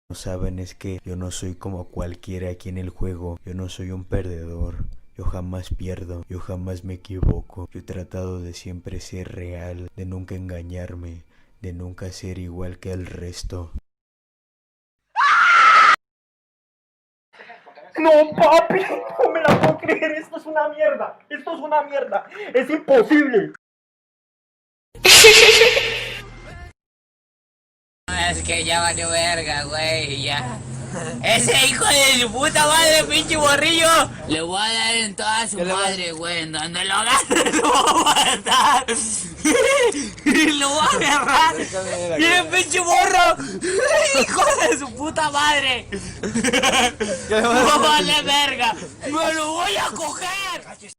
No saben es que yo no soy como cualquiera aquí en el juego, yo no soy un perdedor, yo jamás pierdo, yo jamás me equivoco, yo he tratado de siempre ser real, de nunca engañarme, de nunca ser igual que el resto. No, papi, no me la puedo creer, esto es una mierda, es imposible. Es que ya valió verga, güey, ya. Ese hijo de su puta madre, pinche borrillo, le voy a dar en toda su madre, güey. En donde lo agarre lo voy a matar. Lo voy a agarrar. Y el pinche borro, hijo de su puta madre. No vale verga, me lo voy a coger.